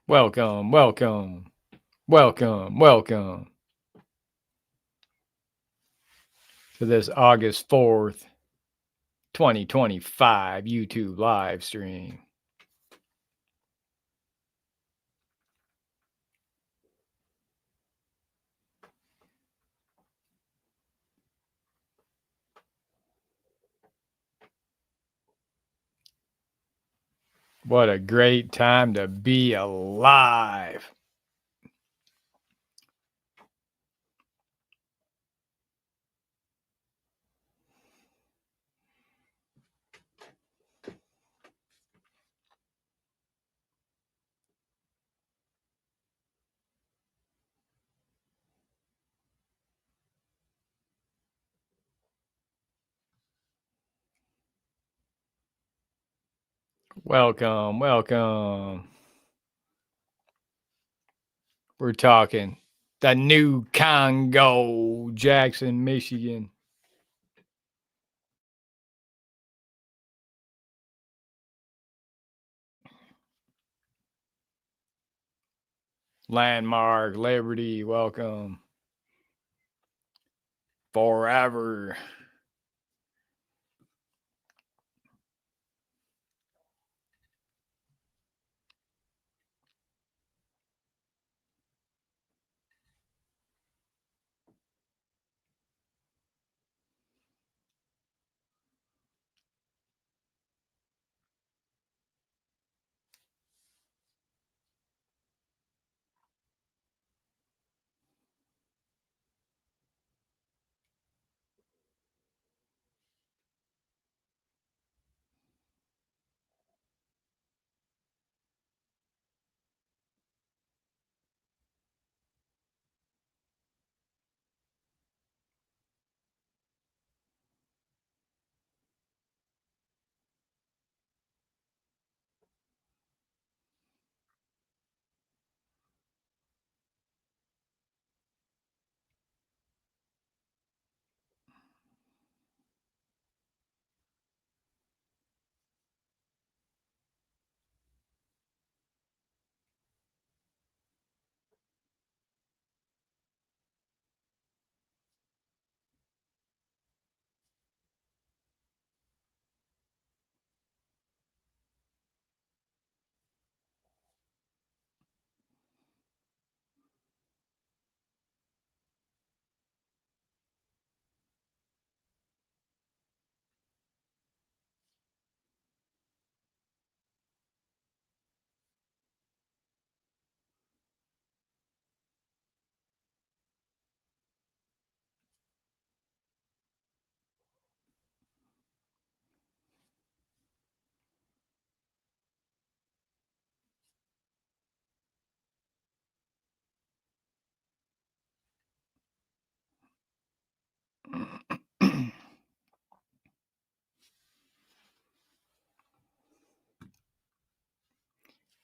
Welcome, welcome, welcome to this August 4th, 2025 YouTube live stream. What a great time to be alive. Welcome, welcome. We're talking the new Congo, Jackson, Michigan. Landmark, Liberty, welcome. Forever.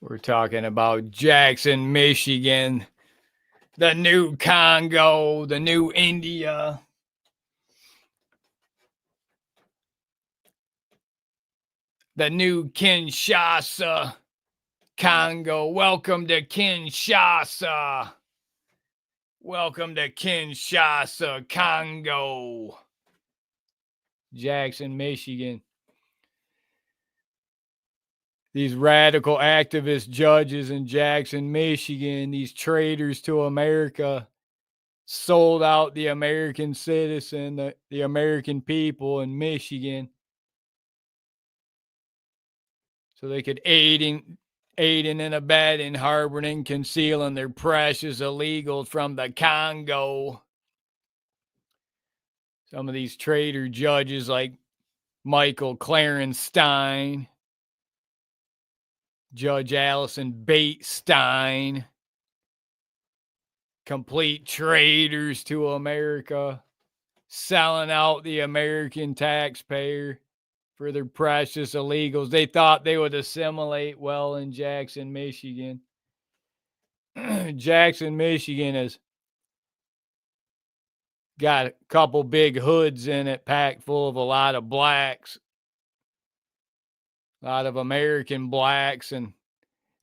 We're talking about Jackson, Michigan, the new Congo, the new India. The new Kinshasa, Congo. Welcome to Kinshasa. Welcome to Kinshasa, Congo. Jackson, Michigan. These radical activist judges in Jackson, Michigan, these traitors to America, sold out the American citizen, the American people in Michigan, so they could aiding and abetting, harboring, concealing their precious illegals from the Congo. Some of these traitor judges like Michael Clarenstein, Judge Allison Bates-Stein, complete traitors to America, selling out the American taxpayer for their precious illegals. They thought they would assimilate well in Jackson, Michigan. Jackson, Michigan has got a couple big hoods in it, packed full of a lot of blacks, a lot of American blacks, and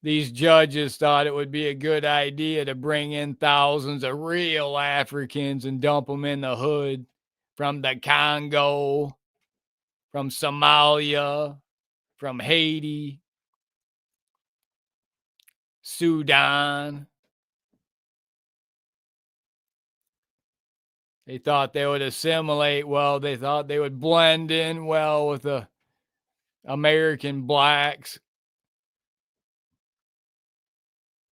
these judges thought it would be a good idea to bring in thousands of real Africans and dump them in the hood from the Congo, from Somalia, from Haiti, Sudan. They thought they would assimilate well. They thought they would blend in well with the American blacks.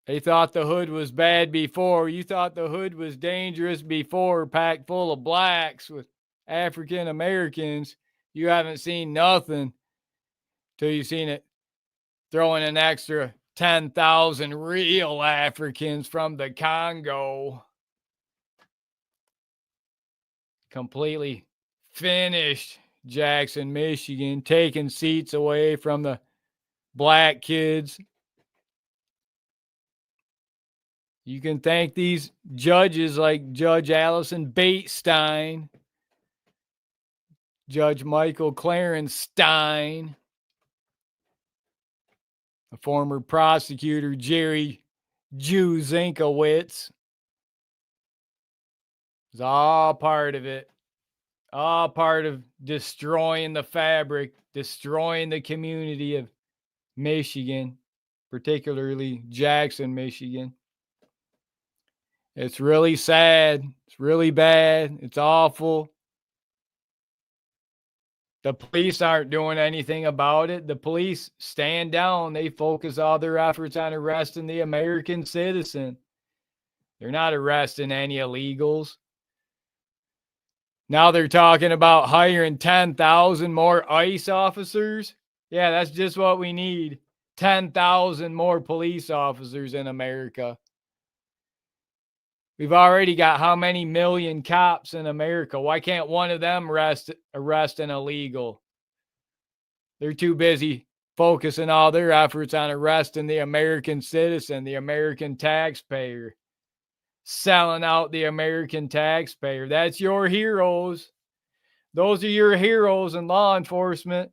They thought the hood was bad before. You thought the hood was dangerous before, packed full of blacks with African Americans. You haven't seen nothing till you've seen it throwing an extra 10,000 real Africans from the Congo. Completely finished Jackson, Michigan, taking seats away from the black kids. You can thank these judges like Judge Allison Batestein, Judge Michael Clarence Stein, a former prosecutor, Jerry Jew Zinkowitz. It's all part of it. All part of destroying the fabric, destroying the community of Michigan, particularly Jackson, Michigan. It's really sad. It's really bad. It's awful. The police aren't doing anything about it. The police stand down. They focus all their efforts on arresting the American citizen. They're not arresting any illegals. Now they're talking about hiring 10,000 more ICE officers. Yeah, that's just what we need. 10,000 more police officers in America. We've already got how many million cops in America? Why can't one of them arrest an illegal? They're too busy focusing all their efforts on arresting the American citizen, the American taxpayer, selling out the American taxpayer. That's your heroes. Those are your heroes in law enforcement.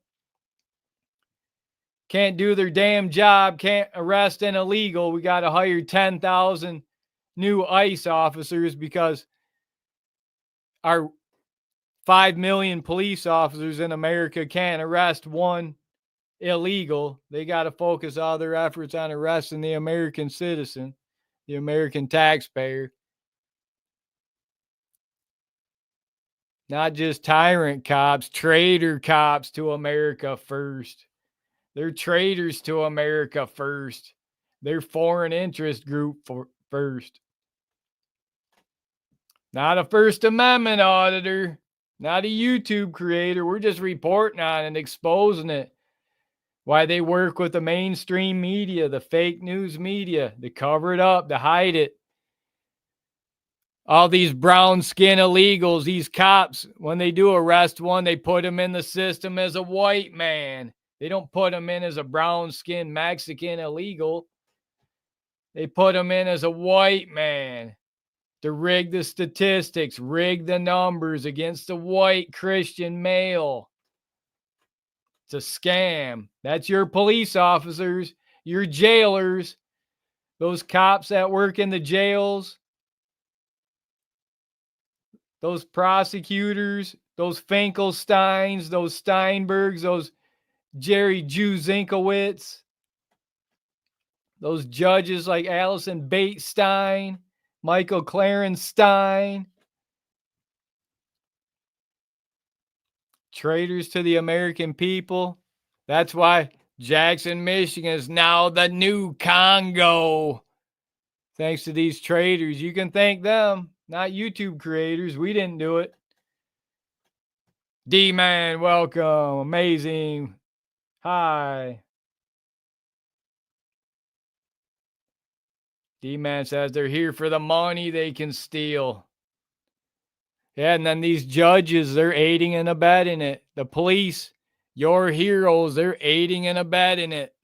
Can't do their damn job, can't arrest an illegal. We got to hire 10,000 new ICE officers because our 5 million police officers in America can't arrest one illegal. They got to focus all their efforts on arresting the American citizen, the American taxpayer. Not just tyrant cops, traitor cops to America first. They're traitors to America first. They're foreign interest group first. Not a First Amendment auditor, not a YouTube creator. We're just reporting on it and exposing it. Why they work with the mainstream media, the fake news media, to cover it up, to hide it. All these brown skin illegals, these cops, when they do arrest one, they put him in the system as a white man. They don't put him in as a brown skin Mexican illegal. They put him in as a white man to rig the statistics, rig the numbers against the white Christian male. It's a scam. That's your police officers, your jailers, those cops that work in the jails, those prosecutors, those Finkelsteins, those Steinbergs, those Jerry Jew Zinkowitz, those judges like Allison Batestein, Michael Clarence Stein, traitors to the American people. That's why Jackson, Michigan is now the new Congo. Thanks to these traitors. You can thank them, not YouTube creators. We didn't do it. D-Man, welcome. Amazing. Hi. D-Man says they're here for the money they can steal. Yeah, and then these judges, they're aiding and abetting it. The police, your heroes, they're aiding and abetting it.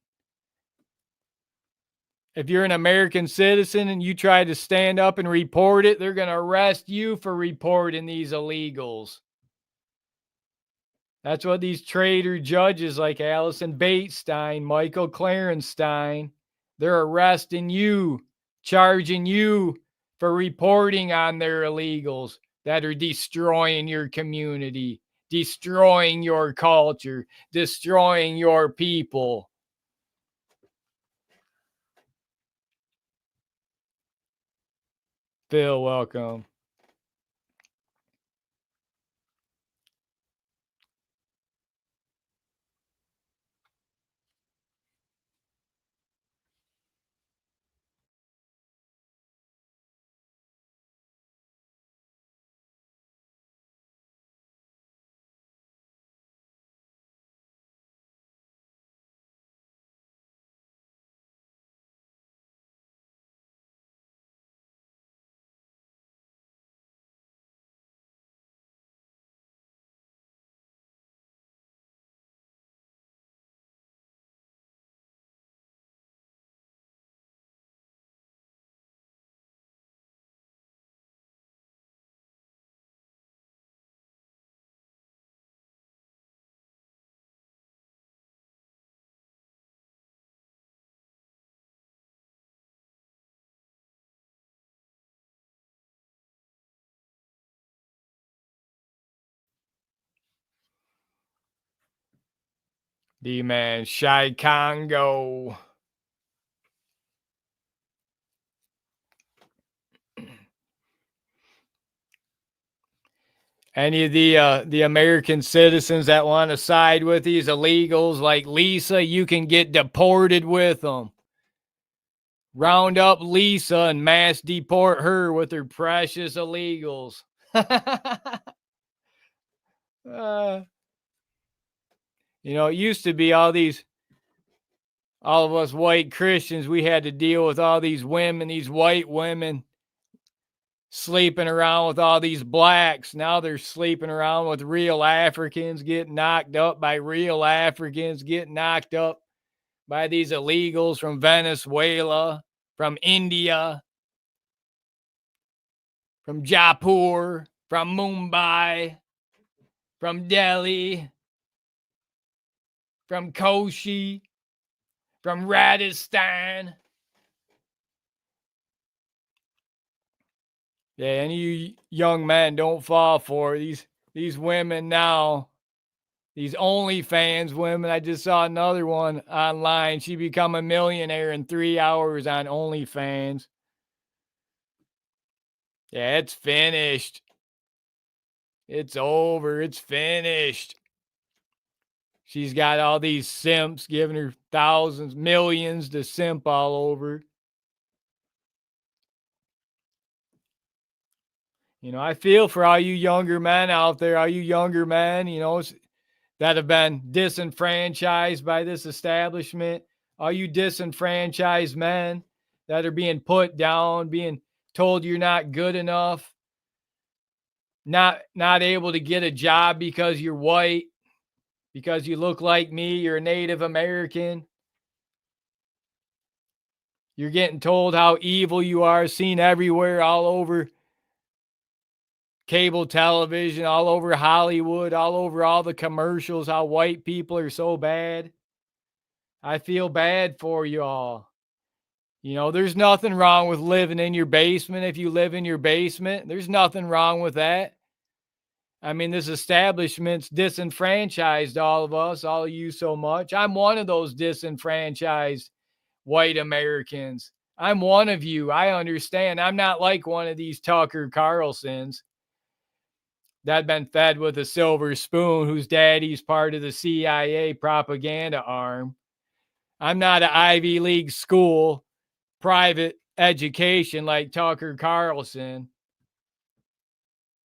If you're an American citizen and you try to stand up and report it, they're going to arrest you for reporting these illegals. That's what these traitor judges like Allison Batestein, Michael Clarence Stein, They're arresting you, charging you for reporting on their illegals that are destroying your community, destroying your culture, destroying your people. Phil, welcome. D man, Shy Congo. Any of the American citizens that want to side with these illegals like Lisa, you can get deported with them. Round up Lisa and mass deport her with her precious illegals. uh, it used to be all of us white Christians, we had to deal with all these women, these white women sleeping around with all these blacks. Now they're sleeping around with real Africans, getting knocked up by real Africans, getting knocked up by these illegals from Venezuela, from India, from Jaipur, from Mumbai, from Delhi, from Koshi, from Rajasthan. Yeah, any of you young men, don't fall for it. These women now, these OnlyFans women. I just saw another one online. She become a millionaire in 3 hours on OnlyFans. Yeah, it's finished. It's over. It's finished. She's got all these simps giving her thousands, millions to simp all over. I feel for all you younger men out there, all you younger men, that have been disenfranchised by this establishment, all you disenfranchised men that are being put down, being told you're not good enough, not able to get a job because you're white, because you look like me, you're a Native American. You're getting told how evil you are, seen everywhere, all over cable television, all over Hollywood, all over all the commercials, how white people are so bad. I feel bad for you all. There's nothing wrong with living in your basement. If you live in your basement, there's nothing wrong with that. I mean, this establishment's disenfranchised all of us, all of you so much. I'm one of those disenfranchised white Americans. I'm one of you. I understand. I'm not like one of these Tucker Carlsons that been fed with a silver spoon, whose daddy's part of the CIA propaganda arm. I'm not an Ivy League school, private education like Tucker Carlson,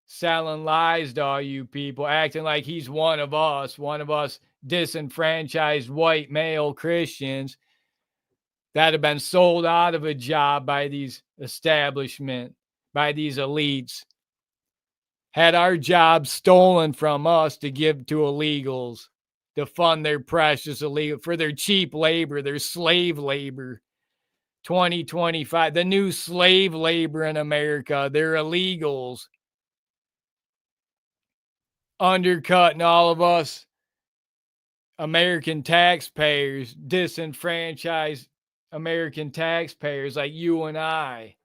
selling lies to all you people, acting like he's one of us disenfranchised white male Christians that have been sold out of a job by these establishment, by these elites, had our jobs stolen from us to give to illegals to fund their precious illegal, for their cheap labor, their slave labor. 2025, the new slave labor in America, they're illegals, undercutting all of us American taxpayers, disenfranchised American taxpayers like you and I.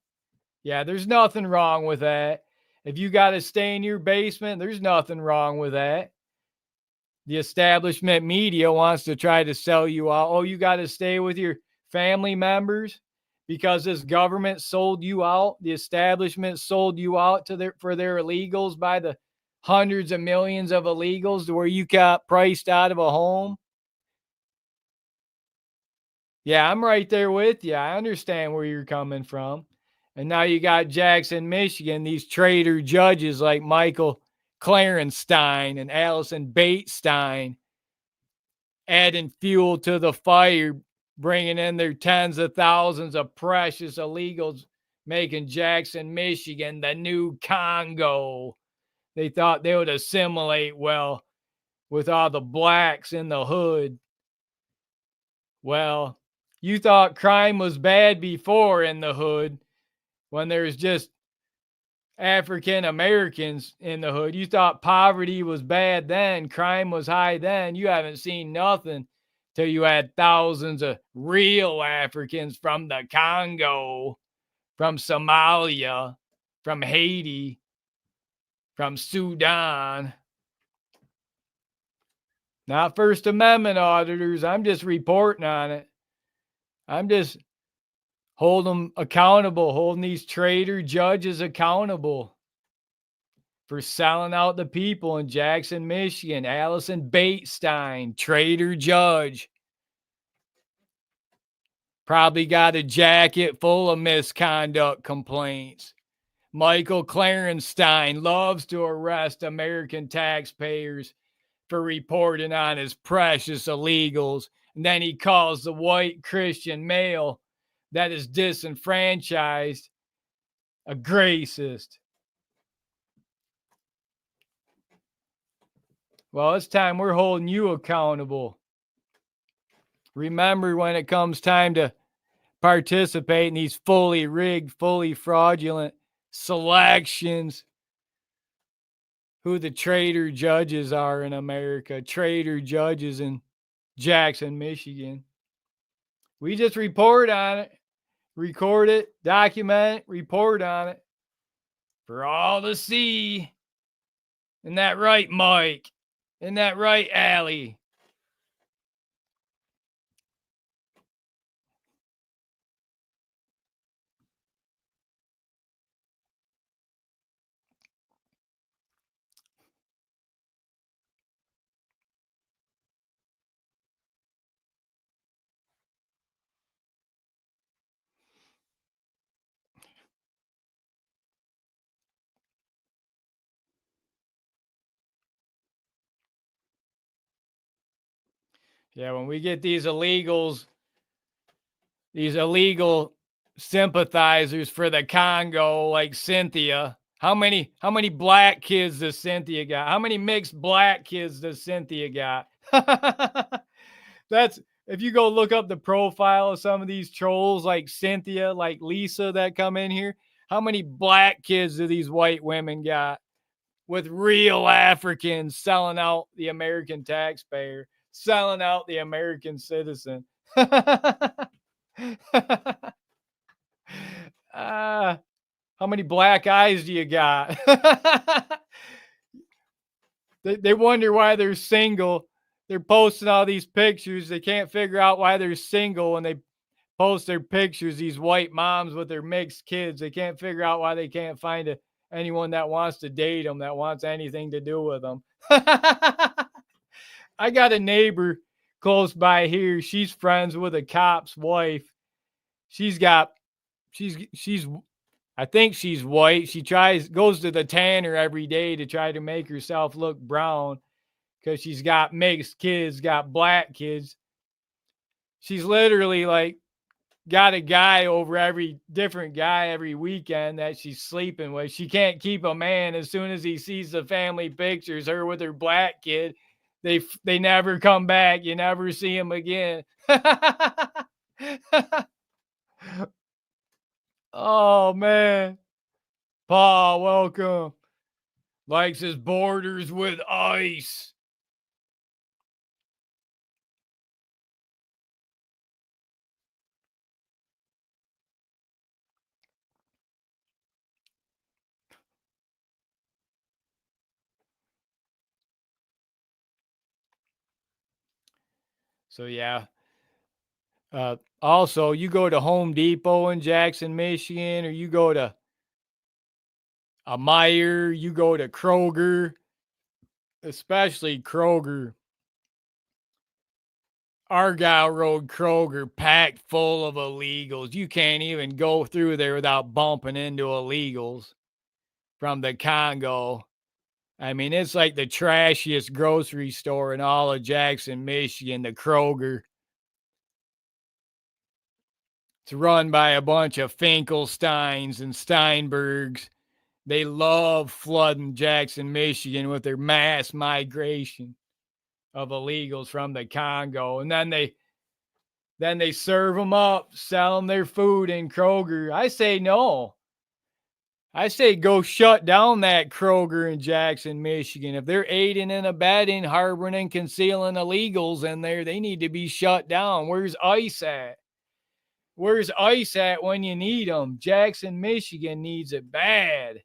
Yeah, there's nothing wrong with that. If you got to stay in your basement, there's nothing wrong with that. The establishment media wants to try to sell you out. Oh, you got to stay with your family members because this government sold you out. The establishment sold you out to for their illegals by the hundreds of millions of illegals to where you got priced out of a home. Yeah, I'm right there with you. I understand where you're coming from. And now you got Jackson, Michigan, these traitor judges like Michael Clarenstein and Allison Batestein adding fuel to the fire, bringing in their tens of thousands of precious illegals, making Jackson, Michigan the new Congo. They thought they would assimilate well with all the blacks in the hood. Well, you thought crime was bad before in the hood when there's just African Americans in the hood. You thought poverty was bad then, crime was high then. You haven't seen nothing till you had thousands of real Africans from the Congo, from Somalia, from Haiti, from Sudan. Not First Amendment auditors. I'm just reporting on it. I'm just holding them accountable, holding these traitor judges accountable for selling out the people in Jackson, Michigan. Allison Batestein, traitor judge. Probably got a jacket full of misconduct complaints. Michael Clarenstein loves to arrest American taxpayers for reporting on his precious illegals. And then he calls the white Christian male that is disenfranchised a racist. Well, it's time we're holding you accountable. Remember, when it comes time to participate in these fully rigged, fully fraudulent selections, who the traitor judges are in America, traitor judges in Jackson, Michigan. We just report on it, record it, document it, report on it for all to see. Isn't that right, Mike? Isn't that right, Allie? Yeah, when we get these illegal sympathizers for the Congo like Cynthia. How many black kids does Cynthia got? How many mixed black kids does Cynthia got? That's if you go look up the profile of some of these trolls like Cynthia, like Lisa that come in here, how many black kids do these white women got with real Africans selling out the American taxpayer, selling out the American citizen? How many black eyes do you got? They wonder why they're single. They're posting all these pictures. They can't figure out why they're single, and they post their pictures, these white moms with their mixed kids. They can't figure out why they can't find anyone that wants to date them, that wants anything to do with them. I got a neighbor close by here. She's friends with a cop's wife. She's I think she's white. She goes to the tanner every day to try to make herself look brown because she's got mixed kids, got black kids. She's literally like got a guy over different guy every weekend that she's sleeping with. She can't keep a man. As soon as he sees the family pictures, her with her black kid, they never come back. You never see him again. Oh man. Paul, welcome. Likes his borders with ice. So yeah. Also, you go to Home Depot in Jackson, Michigan, or you go to a Meyer, you go to Kroger, especially Kroger, Argyle Road Kroger, packed full of illegals. You can't even go through there without bumping into illegals from the Congo. I mean, it's like the trashiest grocery store in all of Jackson, Michigan, the Kroger. It's run by a bunch of Finkelsteins and Steinbergs. They love flooding Jackson, Michigan with their mass migration of illegals from the Congo. And then they serve them up, sell them their food in Kroger. I say no. I say go shut down that Kroger in Jackson, Michigan. If they're aiding and abetting, harboring and concealing illegals in there, they need to be shut down. Where's ICE at? Where's ICE at when you need them? Jackson, Michigan needs it bad.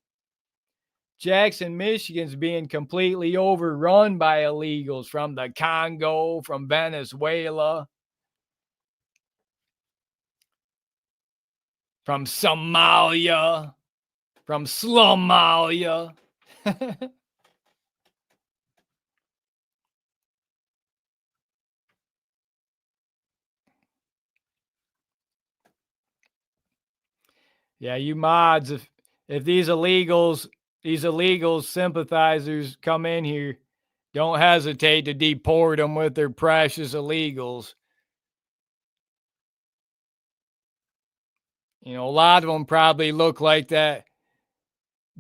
Jackson, Michigan's being completely overrun by illegals from the Congo, from Venezuela, from Somalia, from Slumalia. Yeah, you mods, if these illegals sympathizers come in here, don't hesitate to deport them with their precious illegals. You know, a lot of them probably look like that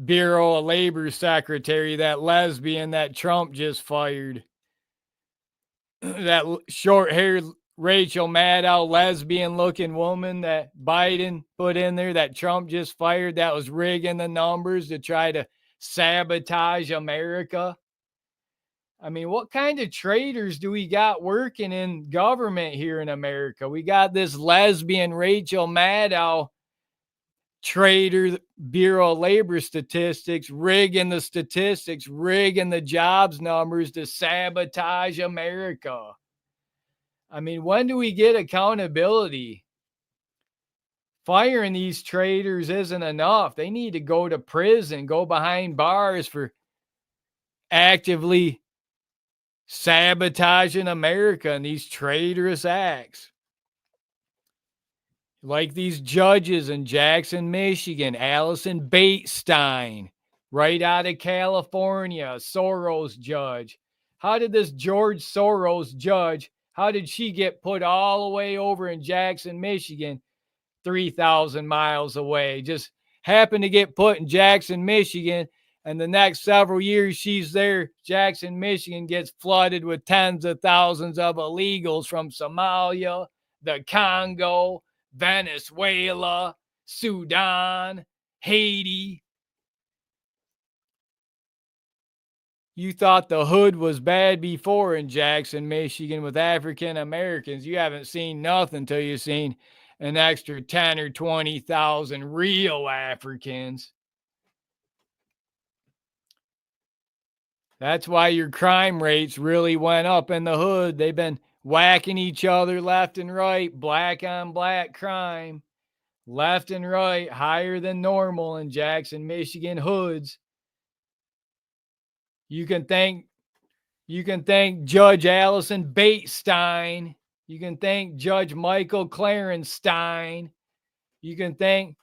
Bureau of Labor secretary, that lesbian that Trump just fired. That short haired Rachel Maddow lesbian looking woman that Biden put in there that Trump just fired, that was rigging the numbers to try to sabotage America. I mean, what kind of traitors do we got working in government here in America? We got this lesbian Rachel Maddow traitor, Bureau of Labor Statistics, rigging the statistics, rigging the jobs numbers to sabotage America. I mean, when do we get accountability? Firing these traitors isn't enough. They need to go to prison, go behind bars for actively sabotaging America and these traitorous acts. Like these judges in Jackson, Michigan, Allison Batestein, right out of California, Soros judge. How did this George Soros judge, how did she get put all the way over in Jackson, Michigan, 3,000 miles away? Just happened to get put in Jackson, Michigan, and the next several years she's there, Jackson, Michigan gets flooded with tens of thousands of illegals from Somalia, the Congo, Venezuela, Sudan, Haiti. You thought the hood was bad before in Jackson, Michigan with African Americans. You haven't seen nothing till you've seen an extra 10 or 20,000 real Africans. That's why your crime rates really went up in the hood. They've been whacking each other left and right, black on black crime, left and right, higher than normal in Jackson, Michigan hoods. You can thank Judge Allison Batestein. You can thank Judge Michael Clarenstein. You can thank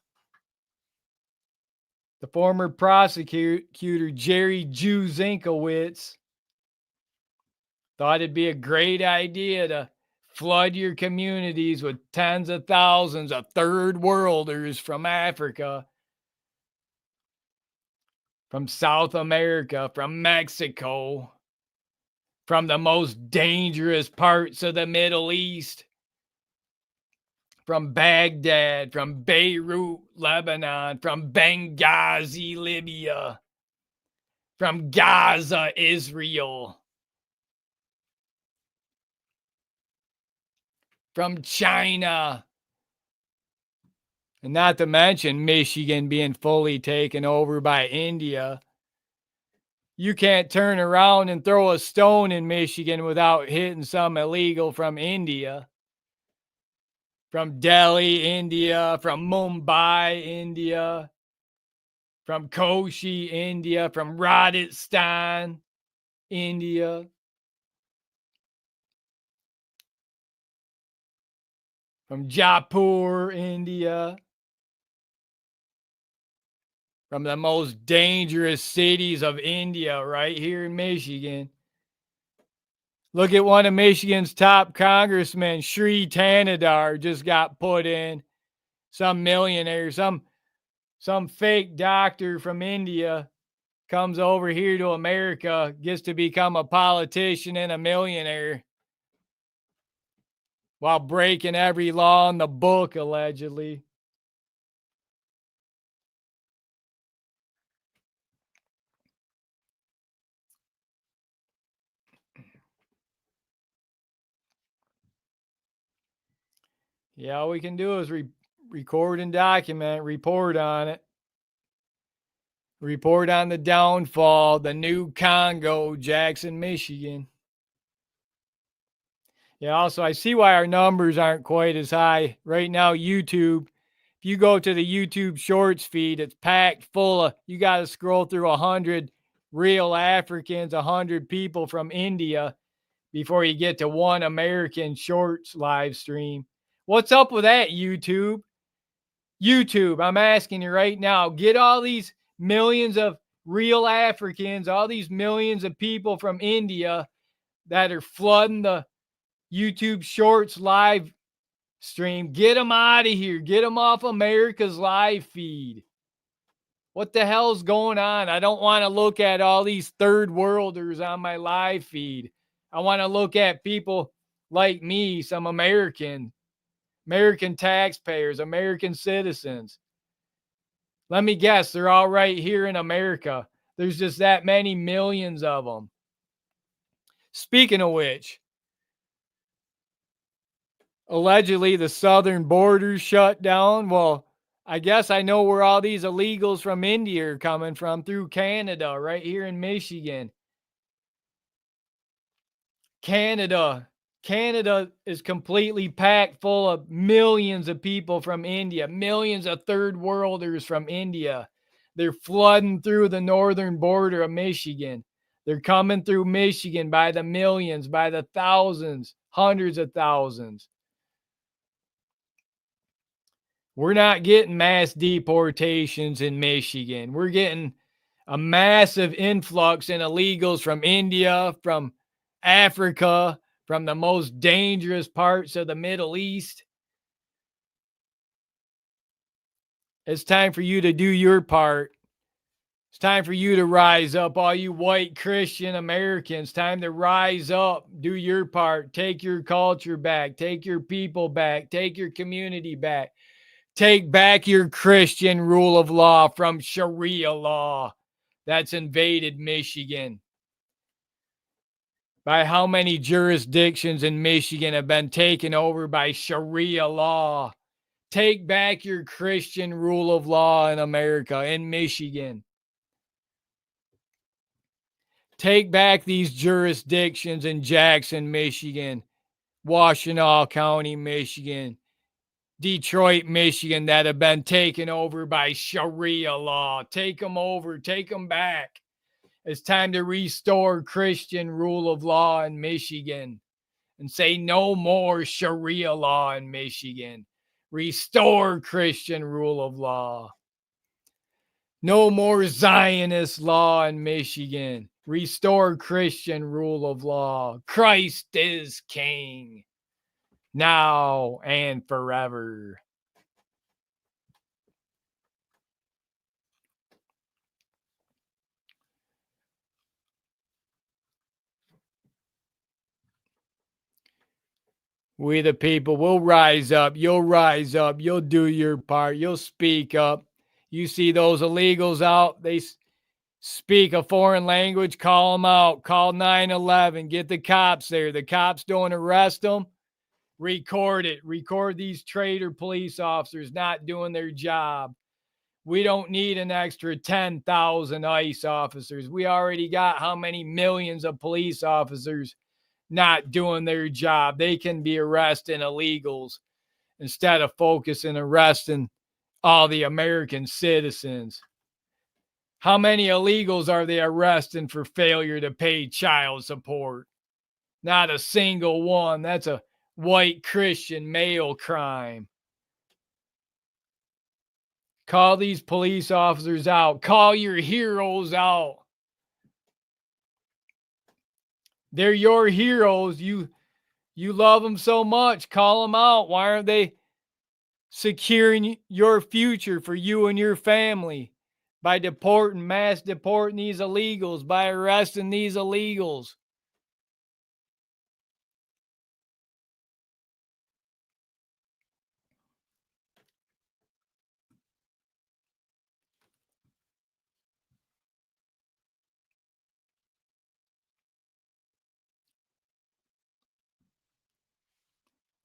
the former prosecutor Jerry Jew Zinkowitz. Thought it'd be a great idea to flood your communities with tens of thousands of third worlders from Africa, from South America, from Mexico, from the most dangerous parts of the Middle East, from Baghdad, from Beirut, Lebanon, from Benghazi, Libya, from Gaza, Israel, from China, and not to mention Michigan being fully taken over by India. You can't turn around and throw a stone in Michigan without hitting some illegal from India, from Delhi, India, from Mumbai, India, from Koshi, India, from Rajasthan, India, from Jaipur, India, from the most dangerous cities of India, right here in Michigan. Look at one of Michigan's top congressmen, Sri Tanadar, just got put in. Some millionaire, some fake doctor from India comes over here to America, gets to become a politician and a millionaire while breaking every law in the book, allegedly. Yeah, all we can do is record and document, report on it. Report on the downfall, the new Congo, Jackson, Michigan. Yeah, also, I see why our numbers aren't quite as high. Right now, YouTube, if you go to the YouTube Shorts feed, it's packed full of, you got to scroll through 100 real Africans, 100 people from India before you get to one American Shorts live stream. What's up with that, YouTube? YouTube, I'm asking you right now, get all these millions of real Africans, all these millions of people from India that are flooding the YouTube Shorts live stream. Get them out of here. Get them off America's live feed. What the hell's going on? I don't want to look at all these third worlders on my live feed. I want to look at people like me, some American taxpayers, American citizens. Let me guess, they're all right here in America. There's just that many millions of them. Speaking of which, allegedly the southern border's shut down. Well, I guess I know where all these illegals from India are coming from, through Canada, right here in Michigan. Canada is completely packed full of millions of people from India, millions of third worlders from India. They're flooding through the northern border of Michigan. They're coming through Michigan by the millions, by the thousands, hundreds of thousands. We're not getting mass deportations in Michigan. We're getting a massive influx in illegals from India, from Africa, from the most dangerous parts of the Middle East. It's time for you to do your part. It's time for you to rise up, all you white Christian Americans. Time to rise up, do your part, take your culture back, take your people back, take your community back. Take back your Christian rule of law from Sharia law that's invaded Michigan. By how many jurisdictions in Michigan have been taken over by Sharia law? Take back your Christian rule of law in America, in Michigan. Take back these jurisdictions in Jackson, Michigan, Washtenaw County, Michigan, Detroit, Michigan, that have been taken over by Sharia law. Take them over, take them back. It's time to restore Christian rule of law in Michigan and say no more Sharia law in Michigan. Restore Christian rule of law. No more Zionist law in Michigan. Restore Christian rule of law. Christ is King, now and forever. We the people will rise up. You'll rise up. You'll do your part. You'll speak up. You see those illegals out, they speak a foreign language, call them out. Call 911. Get the cops there. The cops don't arrest them. Record it. Record these traitor police officers not doing their job. We don't need an extra 10,000 ICE officers. We already got how many millions of police officers not doing their job. They can be arresting illegals instead of focusing arresting all the American citizens. How many illegals are they arresting for failure to pay child support? Not a single one. That's a white Christian male crime. Call these police officers out. Call your heroes out. They're your heroes. You love them so much. Call them out. Why aren't they securing your future for you and your family by mass deporting these illegals, by arresting these illegals?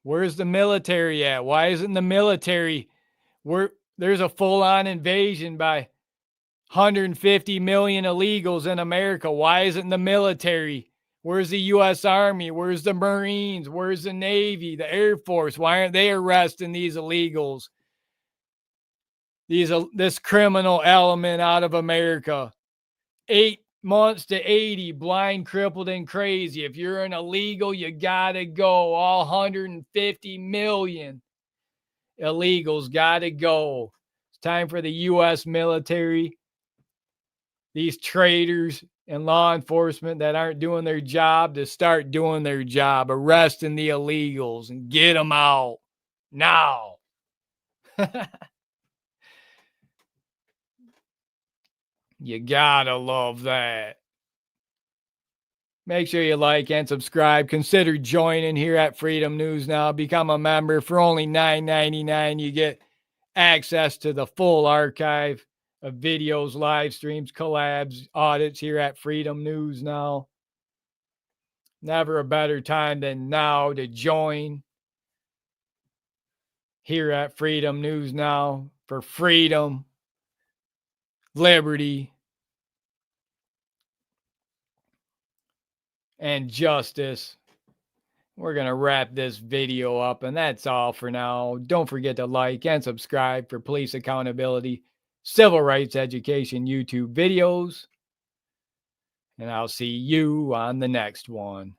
Where's the military at? Why isn't the military there's a full-on invasion by 150 million illegals in America? Why isn't the military? Where's the US Army? Where's the Marines? Where's the Navy, the Air Force? Why aren't they arresting these illegals? This criminal element out of America. 8 months to 80, blind, crippled, and crazy. If you're an illegal, you gotta go. All 150 million illegals gotta go. It's time for the US military, these traitors and law enforcement that aren't doing their job, to start doing their job, arresting the illegals and get them out now. You gotta love that. Make sure you like and subscribe. Consider joining here at Freedom News Now. Become a member for only $9.99. You get access to the full archive of videos, live streams, collabs, audits here at Freedom News Now. Never a better time than now to join here at Freedom News Now for freedom, liberty, and justice. We're going to wrap this video up, and that's all for now. Don't forget to like and subscribe for police accountability, civil rights education YouTube videos, and I'll see you on the next one.